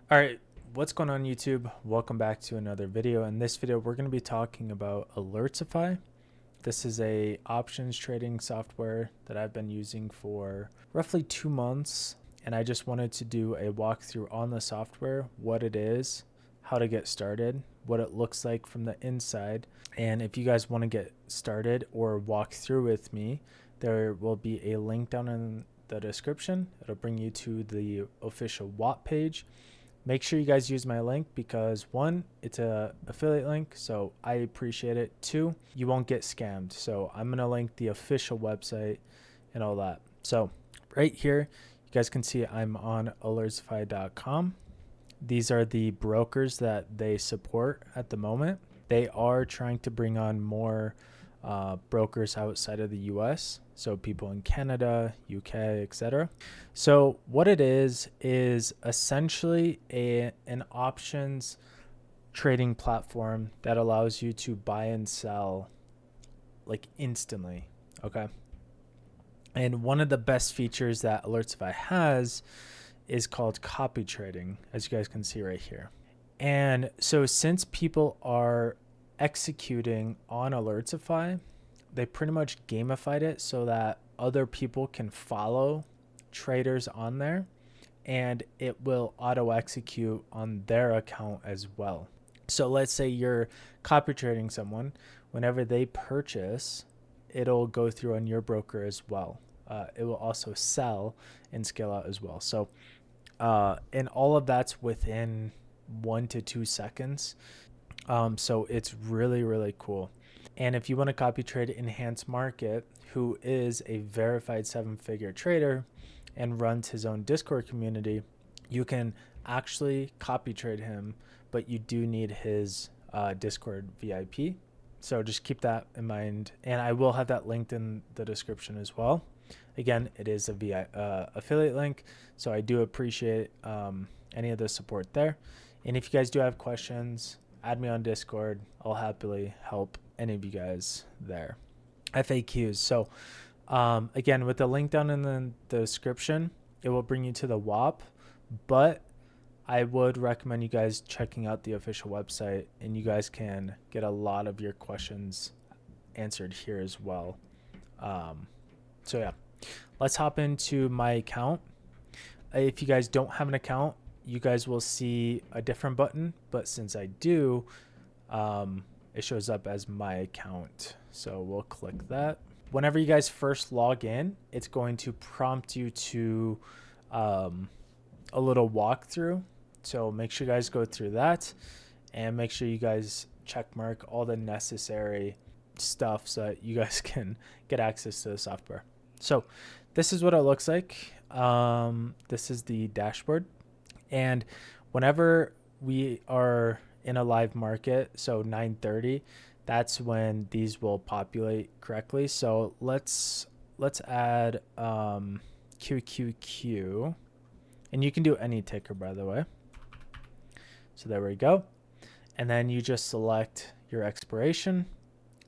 All right, what's going on YouTube? Welcome back to another video. In this video, we're going to be talking about Alertsify. This is a options trading software that I've been using for roughly 2 months, and I just wanted to do a walkthrough on the software, what it is, how to get started, what it looks like from the inside. And if you guys want to get started or walk through with me, there will be a link down in the description. It'll bring you to the official Watt page. Make sure you guys use my link because one, it's a affiliate link, so I appreciate it. Two, you won't get scammed. So I'm gonna link the official website and all that. So right here, you guys can see I'm on alertsify.com. These are the brokers that they support at the moment. They are trying to bring on more brokers outside of the US, so people in Canada, UK, etc. So what it is essentially an options trading platform that allows you to buy and sell like instantly. Okay. And one of the best features that Alertsify has is called copy trading, as you guys can see right here. And so since people are executing on Alertsify, they pretty much gamified it so that other people can follow traders on there and it will auto execute on their account as well. So let's say you're copy trading someone, whenever they purchase, it'll go through on your broker as well. It will also sell and scale out as well. So and all of that's within 1 to 2 seconds. So it's really, really cool. And if you want to copy trade Enhanced Market, who is a verified 7-figure trader and runs his own Discord community, you can actually copy trade him, but you do need his Discord VIP. So just keep that in mind. And I will have that linked in the description as well. Again, it is a affiliate link, so I do appreciate any of the support there. And if you guys do have questions, add me on Discord. I'll happily help any of you guys there. FAQs. So again, with the link down in the description, it will bring you to the WAP, but I would recommend you guys checking out the official website, and you guys can get a lot of your questions answered here as well. So yeah, let's hop into my account. If you guys don't have an account, you guys will see a different button, but since I do, it shows up as my account. So we'll click that. Whenever you guys first log in, it's going to prompt you to a little walkthrough. So make sure you guys go through that and make sure you guys check mark all the necessary stuff so that you guys can get access to the software. So this is what it looks like. This is the dashboard. And whenever we are in a live market, so 9:30, that's when these will populate correctly. So let's add QQQ, and you can do any ticker, by the way. So there we go. And then you just select your expiration,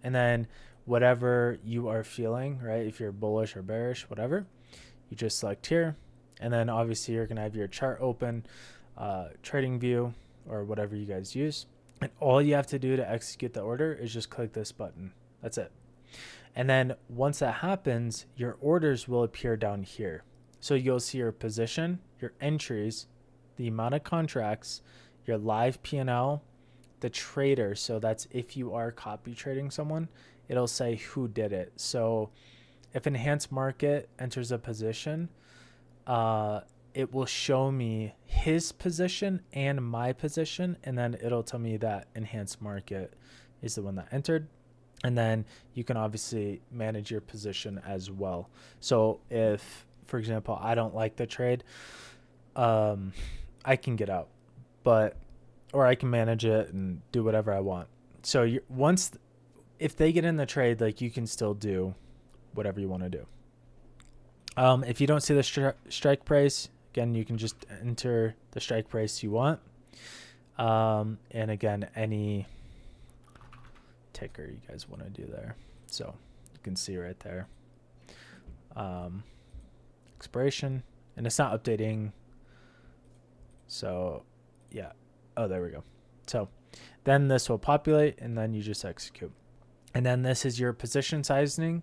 and then whatever you are feeling, right? If you're bullish or bearish, whatever, you just select here. And then obviously you're gonna have your chart open, trading view, or whatever you guys use. And all you have to do to execute the order is just click this button. That's it. And then once that happens, your orders will appear down here. So you'll see your position, your entries, the amount of contracts, your live P&L, the trader. So that's if you are copy trading someone, it'll say who did it. So if Enhanced Market enters a position, it will show me his position and my position, and then it'll tell me that Enhanced Market is the one that entered. And then you can obviously manage your position as well. So if, for example, I don't like the trade, I can get out, or I can manage it and do whatever I want. So if they get in the trade, like, you can still do whatever you want to do. If you don't see the strike price, again, you can just enter the strike price you want. And again, any ticker you guys want to do there. So you can see right there. Expiration, and it's not updating. So Yeah. Oh, there we go. So then this will populate and then you just execute. And then this is your position sizing.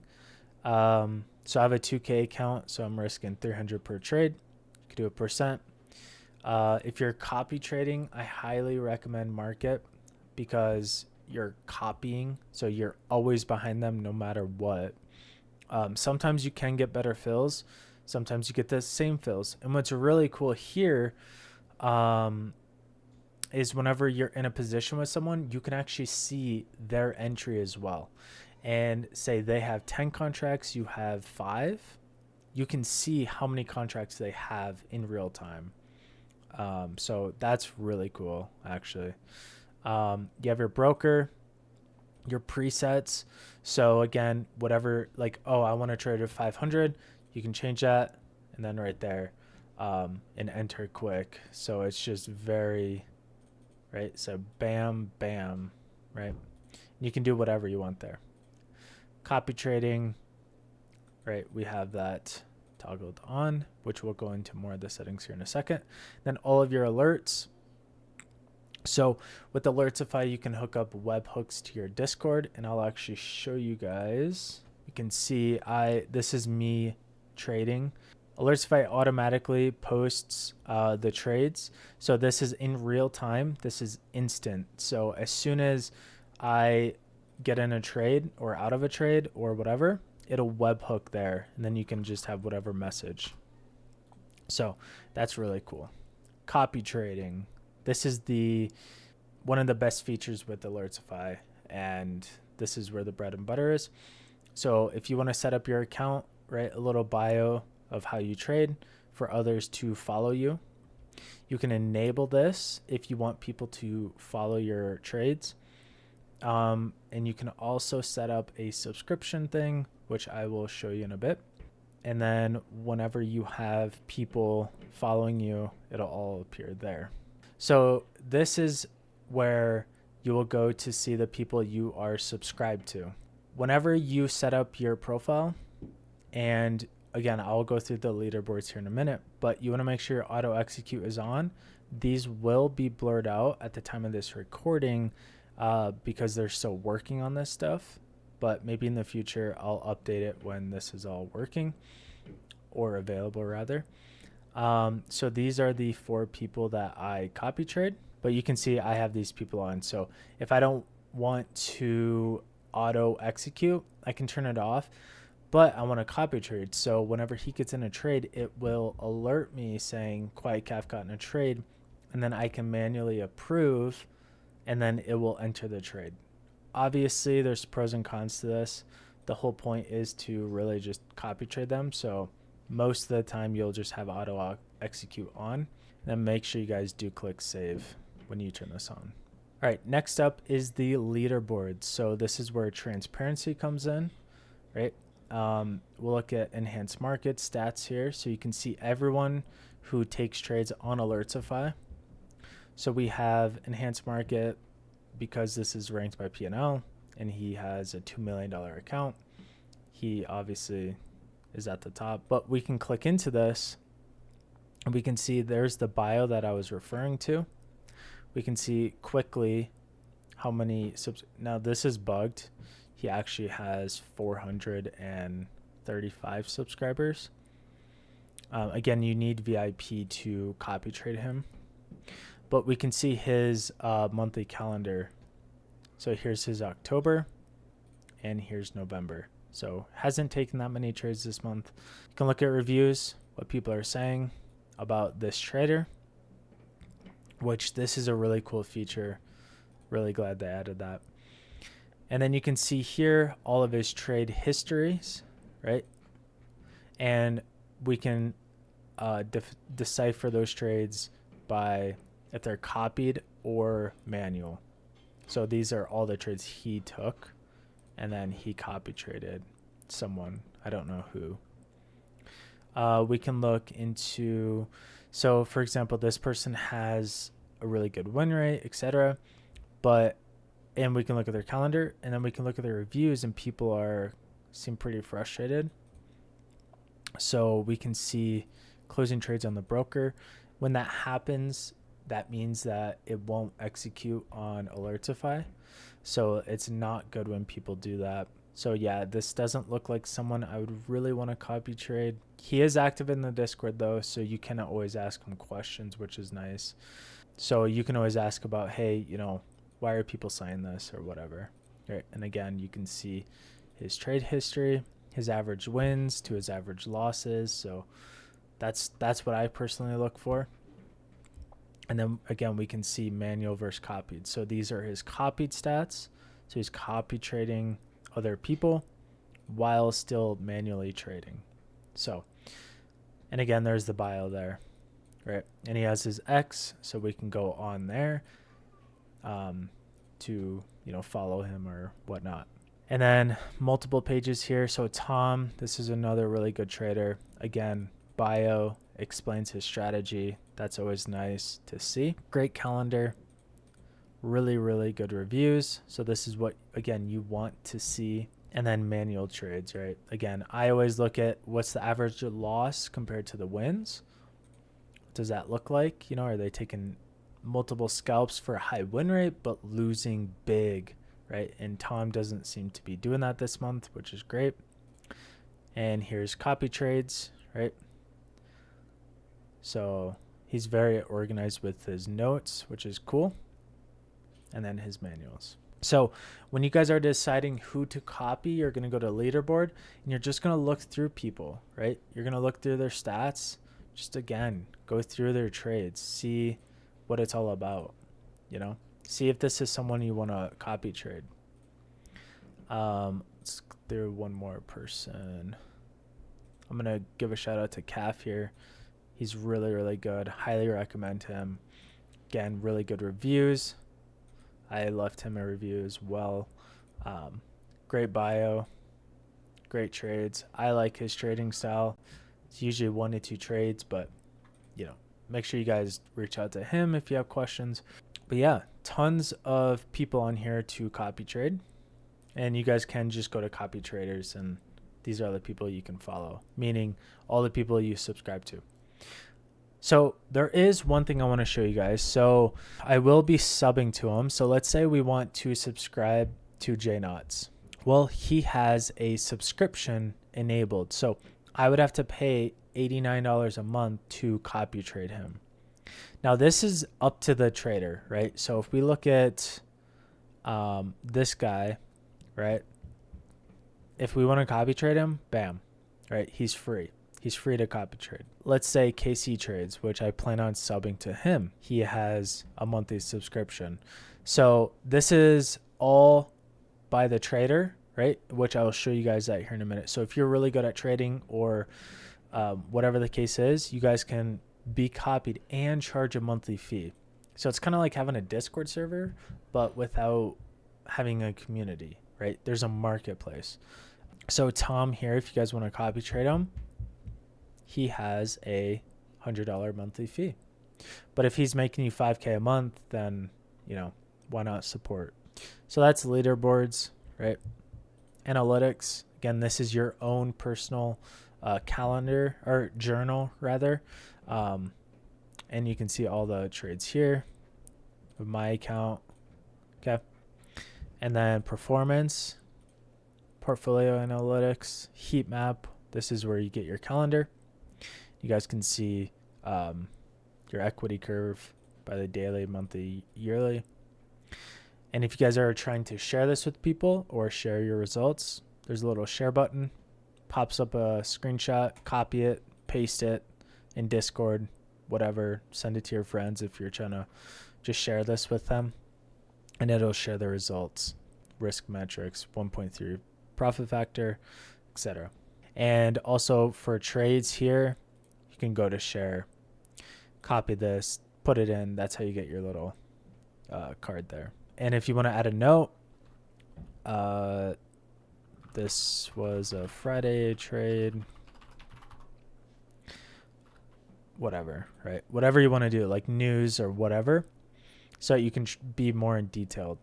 So I have a 2K account, so I'm risking 300 per trade. You could do a percent. If you're copy trading, I highly recommend market because you're copying, so you're always behind them no matter what. Sometimes you can get better fills, sometimes you get the same fills. And what's really cool here is whenever you're in a position with someone, you can actually see their entry as well. And say they have 10 contracts, you have 5, you can see how many contracts they have in real time. So that's really cool, actually. You have your broker, your presets. So again, whatever, like, oh, I want to trade at 500, you can change that, and then right there, and enter quick. So it's just very, right? So bam, bam, right? You can do whatever you want there. Copy trading, right? We have that toggled on, which we'll go into more of the settings here in a second. Then all of your alerts. So with Alertsify, you can hook up webhooks to your Discord, and I'll actually show you guys. You can see this is me trading. Alertsify automatically posts the trades. So this is in real time. This is instant. So as soon as I get in a trade or out of a trade or whatever, it'll webhook there, and then you can just have whatever message. So that's really cool. Copy trading. This is one of the best features with Alertsify, and this is where the bread and butter is. So if you want to set up your account, write a little bio of how you trade for others to follow you. You can enable this if you want people to follow your trades. And you can also set up a subscription thing, which I will show you in a bit. And then whenever you have people following you, it'll all appear there. So this is where you will go to see the people you are subscribed to. Whenever you set up your profile, and again, I'll go through the leaderboards here in a minute, but you want to make sure your auto execute is on. These will be blurred out at the time of this recording because they're still working on this stuff, but maybe in the future I'll update it when this is all working or available rather. So these are the 4 people that I copy trade, but you can see I have these people on. So if I don't want to auto execute, I can turn it off, but I want to copy trade. So whenever he gets in a trade, it will alert me saying QuietCaf got in a trade, and then I can manually approve, and then it will enter the trade. Obviously there's pros and cons to this. The whole point is to really just copy trade them. So most of the time you'll just have auto execute on, and then make sure you guys do click save when you turn this on. All right, next up is the leaderboard. So this is where transparency comes in, right? We'll look at enhanced market stats here, so you can see everyone who takes trades on Alertsify. So we have enhanced market because this is ranked by P&L, and he has a $2 million account. He obviously is at the top, but we can click into this and we can see there's the bio that I was referring to. We can see quickly how many now this is bugged. He actually has 435 subscribers. Again, you need VIP to copy trade him, but we can see his monthly calendar. So here's his October and here's November. So hasn't taken that many trades this month. You can look at reviews, what people are saying about this trader, which this is a really cool feature. Really glad they added that. And then you can see here all of his trade histories, right? And we can decipher those trades by if they're copied or manual. So these are all the trades he took, and then he copy traded someone. I don't know who. We can look into, so for example, this person has a really good win rate, etc. And we can look at their calendar, and then we can look at their reviews, and people seem pretty frustrated. So we can see closing trades on the broker. When that happens, that means that it won't execute on Alertsify. So it's not good when people do that. So yeah, this doesn't look like someone I would really want to copy trade. He is active in the Discord though, so you can always ask him questions, which is nice. So you can always ask about, hey, why are people signing this or whatever. Right? And again, you can see his trade history, his average wins to his average losses. So that's what I personally look for. And then again, we can see manual versus copied. So these are his copied stats. So he's copy trading other people while still manually trading. So, and again, there's the bio there, right? And he has his X, so we can go on there to, follow him or whatnot. And then multiple pages here. So Tom, this is another really good trader. Again, bio explains his strategy. That's always nice to see. Great calendar. Really, really good reviews. So this is what, again, you want to see. And then manual trades, right? Again, I always look at what's the average loss compared to the wins. What does that look like? Are they taking multiple scalps for a high win rate, but losing big, right? And Tom doesn't seem to be doing that this month, which is great. And here's copy trades, right? So he's very organized with his notes, which is cool. And then his manuals. So when you guys are deciding who to copy, you're going to go to Leaderboard and you're just going to look through people, right? You're going to look through their stats. Just again, go through their trades, see what it's all about, see if this is someone you want to copy trade. Let's go through one more person. I'm going to give a shout out to Calf here. He's really, really good. Highly recommend him. Again, really good reviews. I left him a review as well. Great bio, great trades. I like his trading style. It's usually 1 to 2 trades, but make sure you guys reach out to him if you have questions. But yeah, tons of people on here to copy trade, and you guys can just go to copy traders, and these are the people you can follow, meaning all the people you subscribe to. So there is one thing I want to show you guys. So I will be subbing to him. So let's say we want to subscribe to J Knots. Well, he has a subscription enabled. So I would have to pay $89 a month to copy trade him. Now this is up to the trader, right? So if we look at this guy, right? If we want to copy trade him, bam, right? He's free. He's free to copy trade. Let's say KC Trades, which I plan on subbing to him. He has a monthly subscription. So this is all by the trader, right? Which I will show you guys that here in a minute. So if you're really good at trading or whatever the case is, you guys can be copied and charge a monthly fee. So it's kind of like having a Discord server, but without having a community, right? There's a marketplace. So Tom here, if you guys want to copy trade him, he has a $100 monthly fee. But if he's making you $5K a month, then, why not support? So that's leaderboards, right? Analytics. Again, this is your own personal calendar or journal rather. And you can see all the trades here with my account. Okay. And then performance, portfolio analytics, heat map. This is where you get your calendar. You guys can see your equity curve by the daily, monthly, yearly. And if you guys are trying to share this with people or share your results, there's a little share button. Pops up a screenshot, copy it, paste it in Discord, whatever. Send it to your friends if you're trying to just share this with them. And it'll share the results, risk metrics, 1.3 profit factor, etc. And also for trades here, you can go to share, copy this, put it in. That's how you get your little card there. And if you want to add a note, this was a Friday trade, whatever, right? Whatever you want to do, like news or whatever, so you can be more in detailed.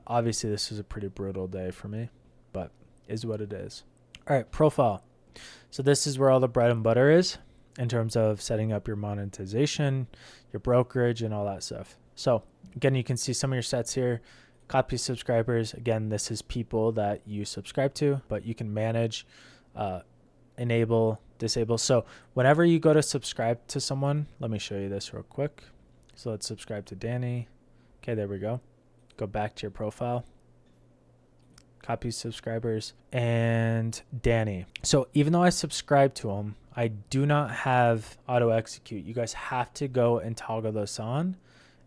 Obviously, this was a pretty brutal day for me, but is what it is. All right, profile. So this is where all the bread and butter is, in terms of setting up your monetization, your brokerage, and all that stuff. So again, you can see some of your sets here. Copy subscribers. Again, this is people that you subscribe to, but you can manage, enable, disable. So whenever you go to subscribe to someone, let me show you this real quick. So let's subscribe to Danny. Okay, there we go. Go back to your profile. Copy subscribers and Danny. So even though I subscribe to him, I do not have auto execute. You guys have to go and toggle this on,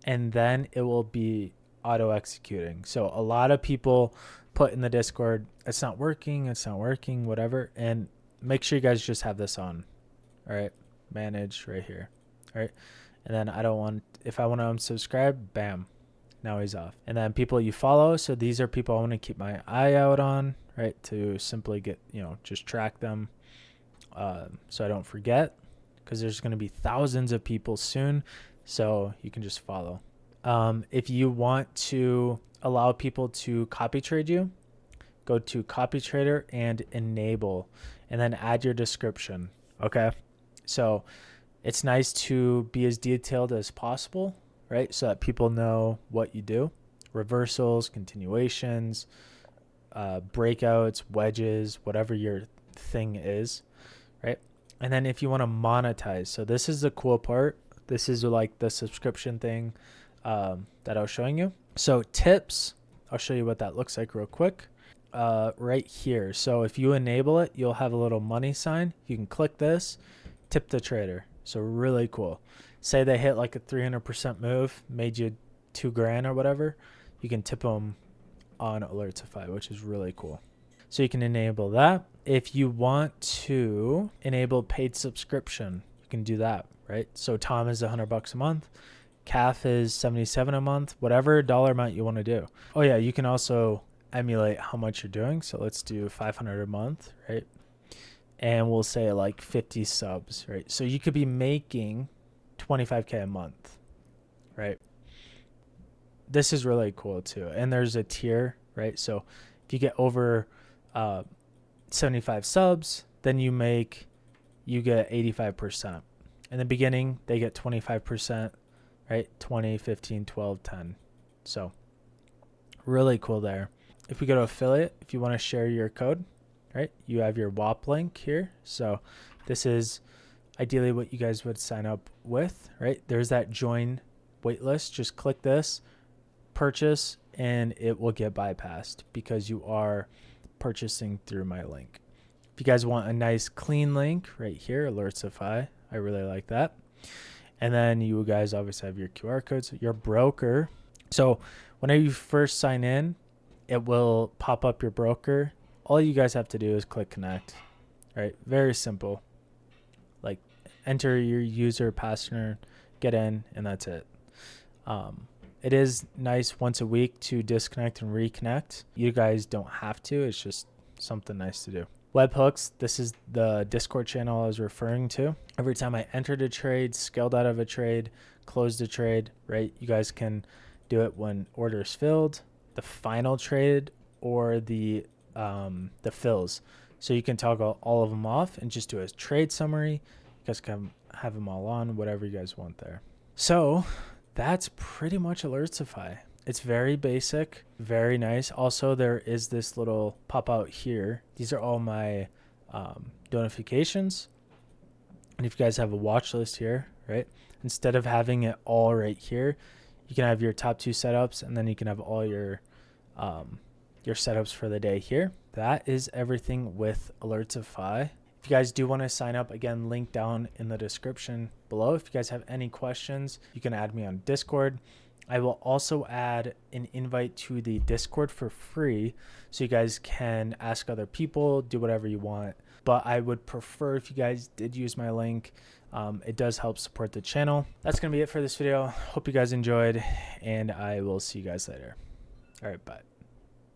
and then it will be auto executing. So a lot of people put in the Discord, it's not working, whatever. And make sure you guys just have this on. All right. Manage right here. All right. And then if I want to unsubscribe, bam, now he's off. And then people you follow. So these are people I want to keep my eye out on, right? To simply get, just track them. So I don't forget, because there's going to be thousands of people soon. So you can just follow. If you want to allow people to copy trade you, go to copy trader and enable, and then add your description. Okay. So it's nice to be as detailed as possible, right? So that people know what you do. Reversals, continuations, breakouts, wedges, whatever your thing is, right? And then if you want to monetize, so this is the cool part. This is like the subscription thing that I was showing you. So tips, I'll show you what that looks like real quick. Right here. So if you enable it, you'll have a little money sign. You can click this, tip the trader. So really cool. Say they hit like a 300% move, made you $2,000 or whatever. You can tip them on Alertsify, which is really cool. So you can enable that. If you want to enable paid subscription, you can do that, right? So Tom is $100 a month. CAF is $77 a month, whatever dollar amount you want to do. Oh yeah, you can also emulate how much you're doing. So let's do $500 a month, right? And we'll say like 50 subs, right? So you could be making $25K a month, right? This is really cool too. And there's a tier, right? So if you get over 75 subs, then you get 85%. In the beginning, they get 25%, right? 20, 15, 12, 10. So really cool there. If we go to affiliate, if you want to share your code, right, you have your WAP link here. So this is ideally what you guys would sign up with, right? There's that join waitlist. Just click this, purchase, and it will get bypassed because you are purchasing through my link. If you guys want a nice clean link right here, Alertsify, I really like that. And then you guys obviously have your QR codes, your broker. So whenever you first sign in, it will pop up your broker. All you guys have to do is click connect, right? Very simple. Like enter your user, password, get in, and that's it. It is nice once a week to disconnect and reconnect. You guys don't have to. It's just something nice to do. Webhooks, this is the Discord channel I was referring to. Every time I entered a trade, scaled out of a trade, closed a trade, right? You guys can do it when orders filled, the final trade, or the fills. So you can toggle all of them off and just do a trade summary. You guys can have them all on, whatever you guys want there. So that's pretty much Alertsify. It's very basic, very nice. Also, there is this little pop out here. These are all my notifications. And if you guys have a watch list here, right, instead of having it all right here, you can have your top 2 setups, and then you can have all your setups for the day here. That is everything with Alertsify. If you guys do want to sign up, again, link down in the description below. If you guys have any questions, you can add me on Discord. I will also add an invite to the Discord for free, so you guys can ask other people, do whatever you want. But I would prefer if you guys did use my link. It does help support the channel. That's going to be it for this video. Hope you guys enjoyed, and I will see you guys later. All right, bye.